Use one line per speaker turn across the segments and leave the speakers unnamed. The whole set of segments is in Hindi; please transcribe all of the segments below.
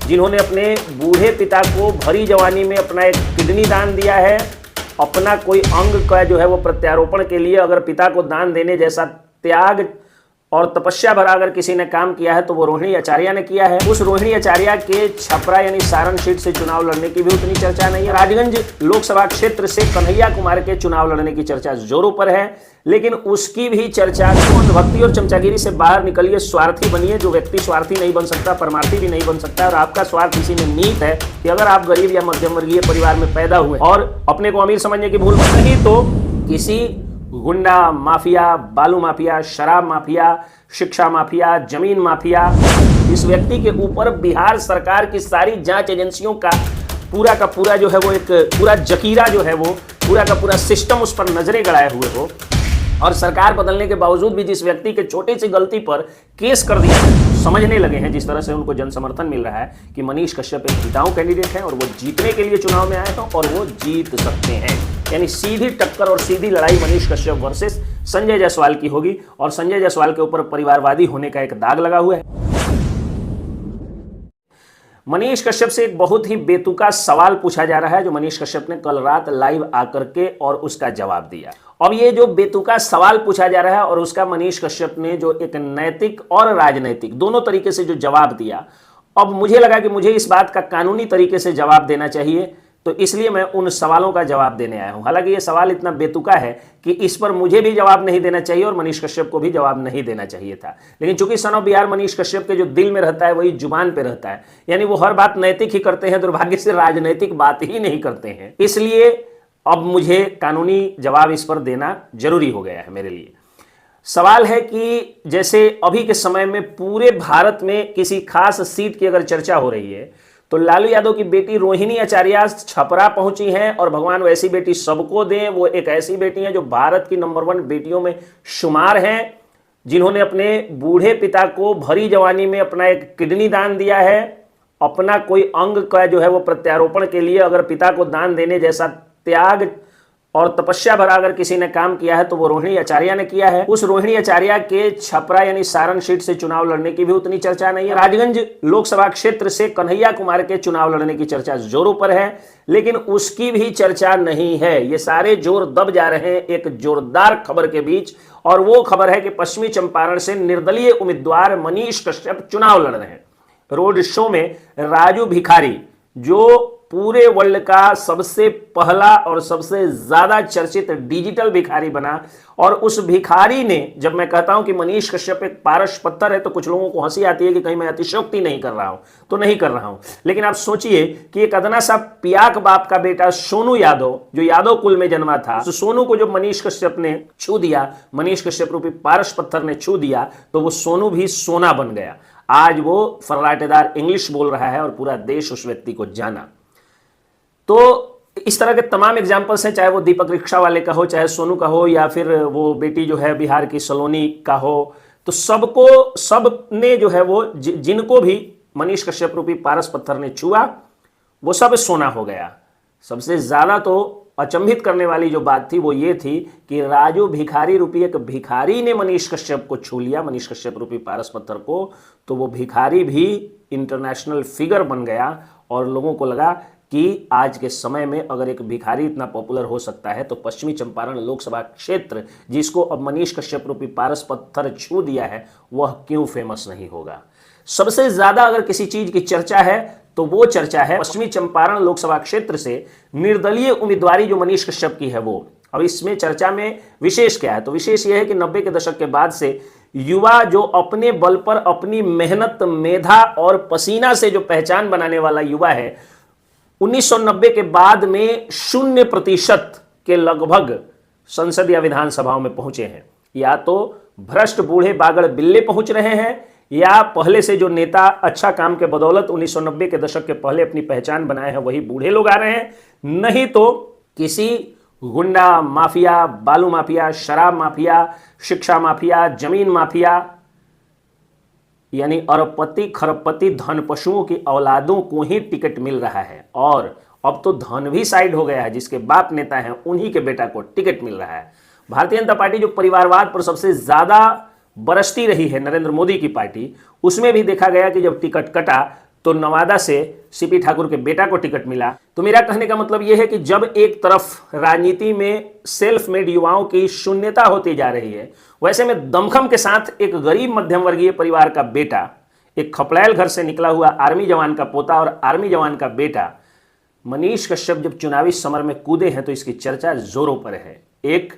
जिन्होंने अपने बूढ़े पिता को भरी जवानी में अपना एक किडनी दान दिया है, अपना कोई अंग का जो है वो प्रत्यारोपण के लिए अगर पिता को दान देने जैसा त्याग और तपस्या भरा अगर किसी ने काम किया है तो वो रोहिणी आचार्य ने किया है। उस रोहिणी आचार्य के छपरा यानी सारण सीट से चुनाव लड़ने की भी उतनी चर्चा नहीं है। राजगंज लोकसभा क्षेत्र से कन्हैया कुमार के चुनाव लड़ने की चर्चा जोरों पर है, लेकिन उसकी भी चर्चा भक्ति और चमचागिरी से बाहर निकलिए, स्वार्थी बनिए। जो व्यक्ति स्वार्थी नहीं बन सकता, परमार्थी भी नहीं बन सकता। और आपका स्वार्थ इसी में निहित है कि अगर आप गरीब या मध्यम वर्गीय परिवार में पैदा हुए और अपने को अमीर समझने की भूल नहीं तो किसी गुंडा माफिया, बालू माफिया, शराब माफिया, शिक्षा माफिया, जमीन माफिया, इस व्यक्ति के ऊपर बिहार सरकार की सारी जांच एजेंसियों का पूरा जो है वो एक पूरा जकीरा जो है वो पूरा का पूरा सिस्टम उस पर नजरें गड़ाए हुए हो, और सरकार बदलने के बावजूद भी जिस व्यक्ति के छोटी सी गलती पर केस कर दिया, समझने लगे हैं जिस तरह से उनको जन समर्थन मिल रहा है कि मनीष कश्यप एक जिताऊ कैंडिडेट है और वो जीतने के लिए चुनाव में आए हैं और वो जीत सकते हैं। यानी सीधी टक्कर और सीधी लड़ाई मनीष कश्यप वर्सेस संजय जायसवाल की होगी, और संजय जायसवाल के ऊपर परिवारवादी होने का एक दाग लगा हुआ है। मनीष कश्यप से एक बहुत ही बेतुका सवाल पूछा जा रहा है जो मनीष कश्यप ने कल रात लाइव आकर के और उसका जवाब दिया। अब ये जो बेतुका सवाल पूछा जा रहा है और उसका मनीष कश्यप ने जो एक नैतिक और राजनैतिक दोनों तरीके से जो जवाब दिया, अब मुझे लगा कि मुझे इस बात का कानूनी तरीके से जवाब देना चाहिए, तो इसलिए मैं उन सवालों का जवाब देने आया हूं। हालांकि ये सवाल इतना बेतुका है कि इस पर मुझे भी जवाब नहीं देना चाहिए और मनीष कश्यप को भी जवाब नहीं देना चाहिए था, लेकिन चूंकि सन ऑफ बिहार मनीष कश्यप के जो दिल में रहता है वही जुबान पे रहता है, यानी वो हर बात नैतिक ही करते हैं, दुर्भाग्य से राजनैतिक बात ही नहीं करते हैं। इसलिए अब मुझे कानूनी जवाब इस पर देना जरूरी हो गया है मेरे लिए। सवाल है कि जैसे अभी के समय में पूरे भारत में किसी खास सीट की अगर चर्चा हो रही है तो लालू यादव की बेटी रोहिणी आचार्य छपरा पहुंची हैं, और भगवान वैसी बेटी सबको दें। वो एक ऐसी बेटी हैं जो भारत की नंबर 1 बेटियों में शुमार हैं, जिन्होंने अपने बूढ़े पिता को भरी जवानी में अपना एक किडनी दान दिया है, अपना कोई अंग का जो है वो प्रत्यारोपण के लिए अगर पिता को दान देने जैसा त्याग और तपस्या भरा अगर किसी ने काम किया है तो वो रोहिणी आचार्य ने किया है। उस रोहिणी आचार्य के छपरा यानी सारण सीट से चुनाव लड़ने की भी उतनी चर्चा नहीं है। राजगंज लोकसभा क्षेत्र से कन्हैया कुमार के चुनाव लड़ने की चर्चा जोरों पर है, लेकिन उसकी भी चर्चा नहीं है। ये सारे जोर दब जा रहे हैं एक जोरदार खबर के बीच, और वो खबर है कि पश्चिमी चंपारण से निर्दलीय उम्मीदवार मनीष कश्यप चुनाव लड़ रहे हैं। रोड शो में राजू भिखारी, जो पूरे वर्ल्ड का सबसे पहला और सबसे ज्यादा चर्चित डिजिटल भिखारी बना, और उस भिखारी ने, जब मैं कहता हूं कि मनीष कश्यप एक पारस पत्थर है तो कुछ लोगों को हंसी आती है कि कहीं मैं अतिशयोक्ति नहीं कर रहा हूं, तो नहीं कर रहा हूं, लेकिन आप सोचिए कि एक अदना सा पियाक बाप का बेटा सोनू यादव जो यादव कुल में जन्मा था, तो सोनू को जब मनीष कश्यप ने छू दिया, मनीष कश्यप रूपी पारस पत्थर ने छू दिया, तो वो सोनू भी सोना बन गया। आज वो फर्राटेदार इंग्लिश बोल रहा है और पूरा देश उस व्यक्ति को जाना। तो इस तरह के तमाम एग्जाम्पल्स हैं, चाहे वो दीपक रिक्शा वाले का हो, चाहे सोनू का हो, या फिर वो बेटी जो है बिहार की सलोनी का हो, तो सब ने जो है वो जिनको भी मनीष कश्यप रूपी पारस पत्थर ने छुआ वो सब सोना हो गया। सबसे ज्यादा तो अचंभित करने वाली जो बात थी वो ये थी कि राजू भिखारी रूपी एक भिखारी ने मनीष कश्यप को छू लिया, मनीष कश्यप रूपी पारस पत्थर को, तो वो भिखारी भी इंटरनेशनल फिगर बन गया, और लोगों को लगा कि आज के समय में अगर एक भिखारी इतना पॉपुलर हो सकता है तो पश्चिमी चंपारण लोकसभा क्षेत्र, जिसको अब मनीष कश्यप रूपी पारस पत्थर छू दिया है, वह क्यों फेमस नहीं होगा। सबसे ज्यादा अगर किसी चीज की चर्चा है तो वो चर्चा है पश्चिमी चंपारण लोकसभा क्षेत्र से निर्दलीय उम्मीदवारी जो मनीष कश्यप की है वो। अब इसमें चर्चा में विशेष क्या है, तो विशेष यह है कि 90 के दशक के बाद से युवा जो अपने बल पर अपनी मेहनत, मेधा और पसीना से जो पहचान बनाने वाला युवा है, 1990 के बाद में 0% के लगभग संसद या विधानसभाओं में पहुंचे हैं। या तो भ्रष्ट बूढ़े बागड़ बिल्ले पहुंच रहे हैं, या पहले से जो नेता अच्छा काम के बदौलत 1990 के दशक के पहले अपनी पहचान बनाए हैं वही बूढ़े लोग आ रहे हैं, नहीं तो किसी गुंडा माफिया, बालू माफिया, शराब माफिया, शिक्षा माफिया, जमीन माफिया, यानी अरबपति खरबपति धन पशुओं की औलादों को ही टिकट मिल रहा है। और अब तो धन भी साइड हो गया है, जिसके बाप नेता हैं उन्हीं के बेटा को टिकट मिल रहा है। भारतीय जनता पार्टी जो परिवारवाद पर सबसे ज्यादा बरसती रही है, नरेंद्र मोदी की पार्टी, उसमें भी देखा गया कि जब टिकट कटा तो नवादा से सीपी ठाकुर के बेटा को टिकट मिला। तो मेरा कहने का मतलब यह है कि जब एक तरफ राजनीति में सेल्फ मेड युवाओं की शून्यता होती जा रही है, वैसे में दमखम के साथ एक गरीब मध्यम वर्गीय परिवार का बेटा, एक खपड़ैल घर से निकला हुआ आर्मी जवान का पोता और आर्मी जवान का बेटा मनीष कश्यप जब चुनावी समर में कूदे हैं तो इसकी चर्चा जोरों पर है। एक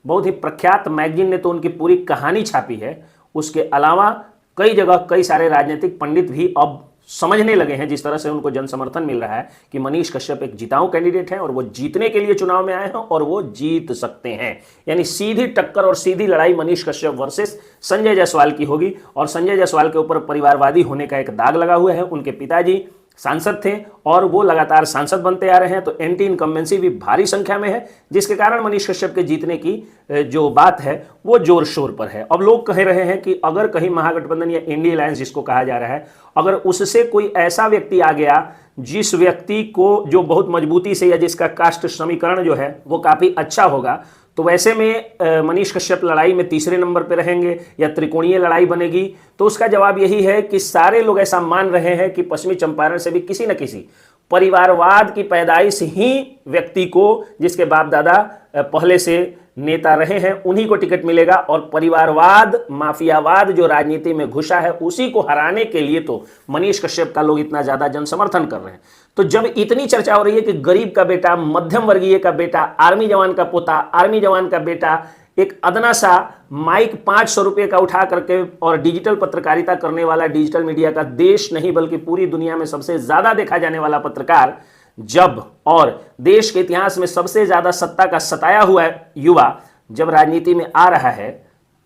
बहुत ही प्रख्यात मैगजीन ने तो उनकी पूरी कहानी छापी है, उसके अलावा कई जगह कई सारे राजनीतिक पंडित भी अब समझने लगे हैं, जिस तरह से उनको जन समर्थन मिल रहा है कि मनीष कश्यप एक जिताऊ कैंडिडेट हैं और वो जीतने के लिए चुनाव में आए हैं और वो जीत सकते हैं। यानी सीधी टक्कर और सीधी लड़ाई मनीष कश्यप वर्सेस संजय जायसवाल की होगी और संजय जायसवाल के ऊपर परिवारवादी होने का एक दाग लगा हुआ है। उनके पिताजी सांसद थे और वो लगातार सांसद बनते आ रहे हैं, तो एंटी इनकम्बेंसी भी भारी संख्या में है, जिसके कारण मनीष कश्यप के जीतने की जो बात है वो जोर शोर पर है। अब लोग कह रहे हैं कि अगर कहीं महागठबंधन या इंडिया अलायंस जिसको कहा जा रहा है, अगर उससे कोई ऐसा व्यक्ति आ गया जिस व्यक्ति को जो बहुत मजबूती से या जिसका कास्ट समीकरण जो है वो काफी अच्छा होगा, तो वैसे में मनीष कश्यप लड़ाई में तीसरे नंबर पर रहेंगे या त्रिकोणीय लड़ाई बनेगी। तो उसका जवाब यही है कि सारे लोग ऐसा मान रहे हैं कि पश्चिमी चंपारण से भी किसी न किसी परिवारवाद की पैदाइश ही व्यक्ति को, जिसके बाप दादा पहले से नेता रहे हैं, उन्हीं को टिकट मिलेगा और परिवारवाद माफियावाद जो राजनीति में घुसा है उसी को हराने के लिए तो मनीष कश्यप का लोग इतना ज्यादा जन समर्थन कर रहे हैं। तो जब इतनी चर्चा हो रही है कि गरीब का बेटा, मध्यम वर्गीय का बेटा, आर्मी जवान का पोता, आर्मी जवान का बेटा एक अदना सा माइक 500 रुपये का उठा करके और डिजिटल पत्रकारिता करने वाला, डिजिटल मीडिया का देश नहीं बल्कि पूरी दुनिया में सबसे ज्यादा देखा जाने वाला पत्रकार जब, और देश के इतिहास में सबसे ज्यादा सत्ता का सताया हुआ युवा जब राजनीति में आ रहा है,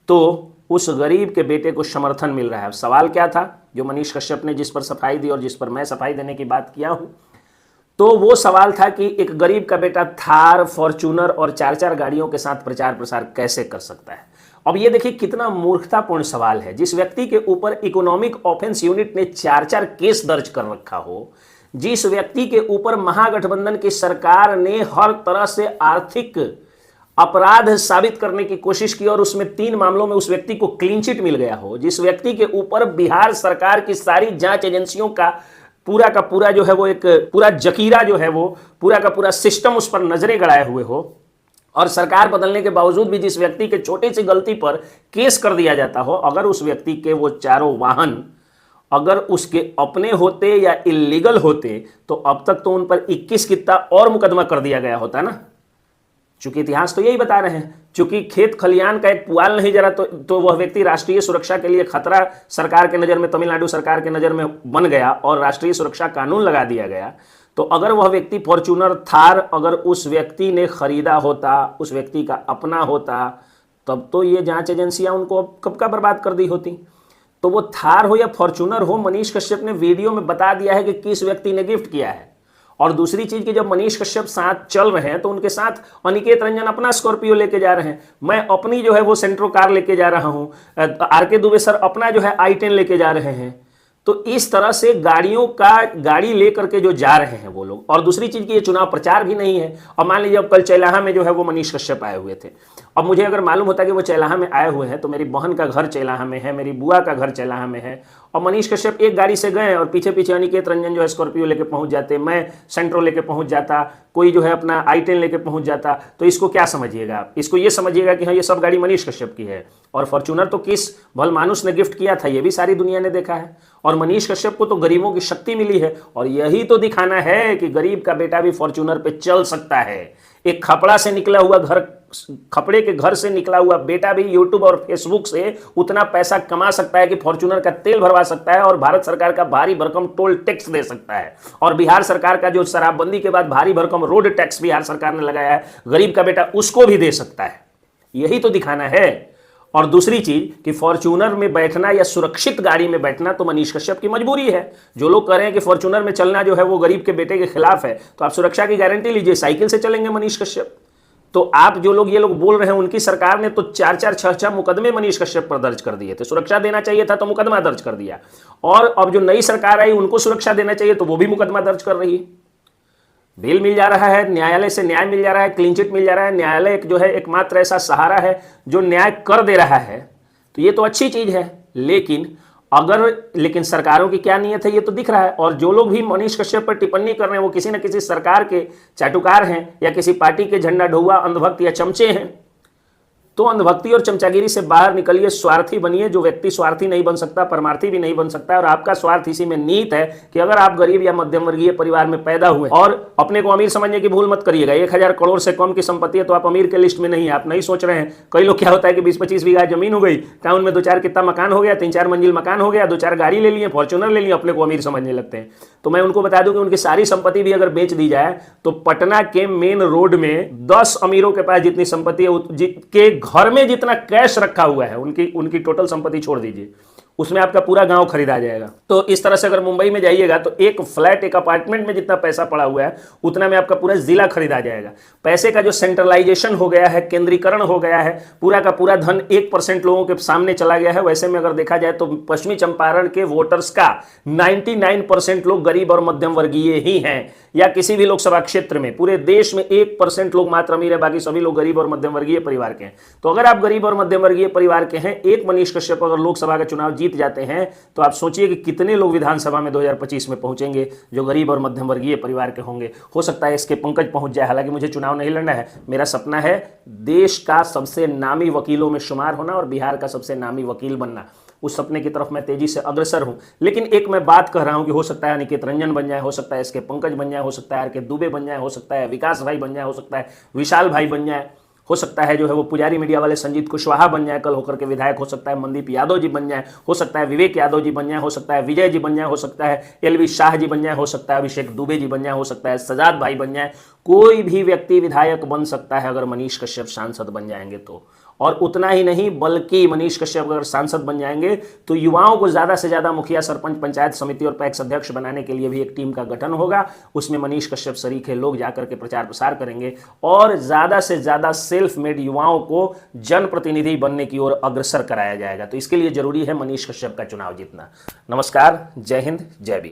तो उस गरीब के बेटे को समर्थन मिल रहा है। सवाल क्या था जो मनीष कश्यप ने जिस पर सफाई दी और जिस पर मैं सफाई देने की बात किया हूं, तो वो सवाल था कि एक गरीब का बेटा थार, फॉर्च्यूनर और 4-4 गाड़ियों के साथ प्रचार प्रसार कैसे कर सकता है। अब ये देखिए कितना मूर्खतापूर्ण सवाल है। जिस व्यक्ति के ऊपर इकोनॉमिक ऑफेंस यूनिट ने 4-4 केस दर्ज कर रखा हो, जिस व्यक्ति के ऊपर महागठबंधन की सरकार ने हर तरह से आर्थिक अपराध साबित करने की कोशिश की और उसमें 3 मामलों में उस व्यक्ति को क्लीन चिट मिल गया हो, जिस व्यक्ति के ऊपर बिहार सरकार की सारी जांच एजेंसियों का पूरा जो है वो एक पूरा जकीरा जो है वो पूरा का पूरा सिस्टम उस पर नजरें गड़ाए हुए हो, और सरकार बदलने के बावजूद भी जिस व्यक्ति के छोटी सी गलती पर केस कर दिया जाता हो, अगर उस व्यक्ति के वो चारों वाहन अगर उसके अपने होते या इलीगल होते तो अब तक तो उन पर 21 कितना और मुकदमा कर दिया गया होता ना। चूंकि इतिहास तो यही बता रहे हैं, चूंकि खेत खलियान का एक पुआल नहीं जरा तो वह व्यक्ति राष्ट्रीय सुरक्षा के लिए खतरा सरकार के नज़र में, तमिलनाडु सरकार के नज़र में बन गया और राष्ट्रीय सुरक्षा कानून लगा दिया गया। तो अगर वह व्यक्ति फॉर्च्यूनर थार अगर उस व्यक्ति ने खरीदा होता, उस व्यक्ति का अपना होता, तब तो ये जांच एजेंसियां उनको कब का बर्बाद कर दी होती। तो वो थार हो या फॉर्च्यूनर हो, मनीष कश्यप ने वीडियो में बता दिया है कि किस व्यक्ति ने गिफ्ट किया है। और दूसरी चीज कि जब मनीष कश्यप साथ चल रहे हैं तो उनके साथ अनिकेत रंजन अपना स्कॉर्पियो लेके जा रहे हैं, मैं अपनी जो है वो सेंट्रो कार लेके जा रहा हूं, आरके दुबे सर अपना जो है i10 लेके जा रहे हैं। तो इस तरह से गाड़ी लेकर के जो जा रहे हैं वो लोग। और दूसरी चीज कि ये चुनाव प्रचार भी नहीं है। और मान लीजिए अब कल चैलाहा में जो है वो मनीष कश्यप आए हुए थे, अब मुझे अगर मालूम होता कि वो चैलाहा में आए हुए हैं तो मेरी बहन का घर चैलाहा में है, मेरी बुआ का घर चैलाहा में है, और मनीष कश्यप एक गाड़ी से गए और पीछे पीछे अनिकेत रंजन जो है स्कॉर्पियो लेके पहुंच जाते, मैं सेंट्रो लेके पहुंच जाता, कोई जो है अपना i10 लेके पहुंच जाता, तो इसको क्या समझिएगा? इसको ये समझिएगा कि हाँ ये सब गाड़ी मनीष कश्यप की है। और फॉर्च्यूनर तो किस भलमानुस ने गिफ्ट किया था ये भी सारी दुनिया ने देखा है। और मनीष कश्यप को तो गरीबों की शक्ति मिली है, और यही तो दिखाना है कि गरीब का बेटा भी फॉर्च्यूनर पे चल सकता है। एक खपड़े के घर से निकला हुआ बेटा भी यूट्यूब और फेसबुक से उतना पैसा कमा सकता है कि फॉर्च्यूनर का तेल भरवा सकता है और भारत सरकार का भारी भरकम टोल टैक्स दे सकता है। और बिहार सरकार का जो शराबबंदी के बाद भारी भरकम रोड टैक्स बिहार सरकार ने लगाया है, गरीब का बेटा उसको भी दे सकता है। यही तो दिखाना है। और दूसरी चीज कि फॉर्च्यूनर में बैठना या सुरक्षित गाड़ी में बैठना तो मनीष कश्यप की मजबूरी है। जो लोग कह रहे हैं कि फॉर्च्यूनर में चलना जो है वो गरीब के बेटे के खिलाफ है, तो आप सुरक्षा की गारंटी लीजिए, साइकिल से चलेंगे मनीष कश्यप। तो आप ये लोग बोल रहे हैं, उनकी सरकार ने तो 4-4, 6-6 मुकदमे मनीष कश्यप पर दर्ज कर दिए थे। सुरक्षा देना चाहिए था तो मुकदमा दर्ज कर दिया, और अब जो नई सरकार आई उनको सुरक्षा देना चाहिए तो वो भी मुकदमा दर्ज कर रही है। बेल मिल जा रहा है, न्यायालय से न्याय मिल जा रहा है, क्लीन चिट मिल जा रहा है। न्यायालय जो है एकमात्र ऐसा सहारा है जो न्याय कर दे रहा है, तो ये तो अच्छी चीज है। लेकिन अगर लेकिन सरकारों की क्या नीयत है ये तो दिख रहा है। और जो लोग भी मनीष कश्यप पर टिप्पणी कर रहे हैं वो किसी न किसी सरकार के चाटुकार हैं या किसी पार्टी के झंडा ढोआ अंधभक्त या चमचे हैं। तो अंधभक्ति और चमचागिरी से बाहर निकलिए, स्वार्थी बनिए। जो व्यक्ति स्वार्थी नहीं बन सकता परमार्थी भी नहीं बन सकता। और आपका स्वार्थ इसी में निहित है कि अगर आप गरीब या मध्यम वर्गीय परिवार में पैदा हुए, और अपने को अमीर समझने की भूल मत करिएगा। 1000 करोड़ से कम की संपत्ति है तो आप अमीर के लिस्ट में नहीं है। आप नहीं सोच रहे हैं। कई लोग क्या होता है कि 20-25 बीघा जमीन हो गई, टाउन में 2-4 कितना मकान हो गया, 3-4 मंजिल मकान हो गया, 2-4 गाड़ी ले लिए, फॉर्च्यूनर ले लिए, अपने को अमीर समझने लगते हैं। तो मैं उनको बता दूं कि उनकी सारी संपत्ति भी अगर बेच दी जाए तो पटना के मेन रोड में 10 अमीरों के पास जितनी संपत्ति है के घर में जितना कैश रखा हुआ है, उनकी टोटल संपत्ति छोड़ दीजिए, उसमें आपका पूरा गांव खरीदा जाएगा। तो इस तरह से अगर मुंबई में जाइएगा तो एक फ्लैट, एक अपार्टमेंट में जितना पैसा पड़ा हुआ है उतना में आपका पूरा जिला खरीदा जाएगा। पैसे का जो सेंट्रलाइजेशन हो गया है, केंद्रीकरण हो गया है, पूरा का पूरा धन 1% लोगों के सामने चला गया है। वैसे में अगर देखा जाए तो पश्चिमी चंपारण के वोटर्स का 99% लोग गरीब और मध्यम वर्गीय ही हैं। या किसी भी लोकसभा क्षेत्र में पूरे देश में 1% लोग मात्र अमीर है, बाकी सभी लोग गरीब और मध्यम वर्गीय परिवार के हैं। तो अगर आप गरीब और मध्यम वर्गीय परिवार के हैं, एक मनीष कश्यप अगर लोकसभा का चुनाव जीत जाते हैं तो आप सोचिए कि कितने लोग विधानसभा में 2025 में पहुंचेंगे जो गरीब और मध्यम वर्गीय परिवार के होंगे। हो सकता है इसके पंकज पहुंच जाए। हालांकि मुझे चुनाव नहीं लड़ना है, मेरा सपना है देश का सबसे नामी वकीलों में शुमार होना और बिहार का सबसे नामी वकील बनना। उस सपने की तरफ मैं तेजी से अग्रसर हूं। लेकिन एक मैं बात कह रहा हूं कि हो सकता है अनिकेत रंजन बन जाए, हो सकता है इसके पंकज बन जाए, हो सकता है आर के दुबे बन जाए, हो सकता है विकास भाई बन जाए, हो सकता है विशाल भाई बन जाए, हो सकता है जो है वो पुजारी मीडिया वाले संजीत कुशवाहा बन जाए कल होकर के विधायक, हो सकता है मनदीप यादव जी बन जाए, हो सकता है विवेक यादव जी बन जाए, हो सकता है विजय जी बन जाए, हो सकता है एलवी शाह जी बन जाए, हो सकता है अभिषेक दुबे जी बन जाए, हो सकता है सजाद भाई बन जाए। कोई भी व्यक्ति विधायक बन सकता है अगर मनीष कश्यप सांसद बन जाएंगे तो। और उतना ही नहीं बल्कि मनीष कश्यप अगर सांसद बन जाएंगे तो युवाओं को ज्यादा से ज्यादा मुखिया, सरपंच, पंचायत समिति और पैक्स अध्यक्ष बनाने के लिए भी एक टीम का गठन होगा। उसमें मनीष कश्यप सरीखे लोग जाकर के प्रचार प्रसार करेंगे और ज्यादा से ज्यादा सेल्फ मेड युवाओं को जनप्रतिनिधि बनने की ओर अग्रसर कराया जाएगा। तो इसके लिए जरूरी है मनीष कश्यप का चुनाव जीतना। नमस्कार, जय हिंद, जय भी।